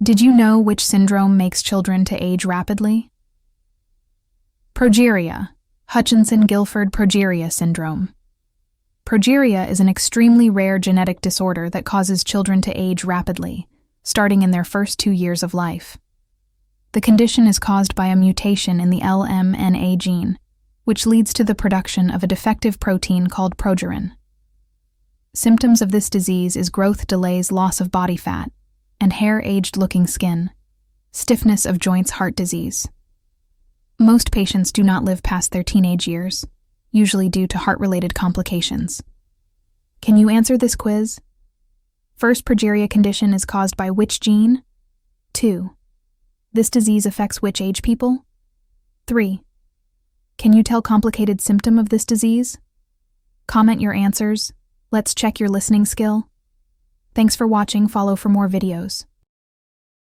Did you know which syndrome makes children to age rapidly? Progeria, Hutchinson-Gilford progeria syndrome. Progeria is an extremely rare genetic disorder that causes children to age rapidly, starting in their first 2 years of life. The condition is caused by a mutation in the LMNA gene, which leads to the production of a defective protein called progerin. Symptoms of this disease is growth delays, loss of body fat, and hair-aged-looking skin, stiffness of joints, heart disease. Most patients do not live past their teenage years, usually due to heart-related complications. Can you answer this quiz? First, progeria condition is caused by which gene? 2. This disease affects which age people? 3. Can you tell complicated symptom of this disease? Comment your answers. Let's check your listening skill. Thanks for watching. Follow for more videos.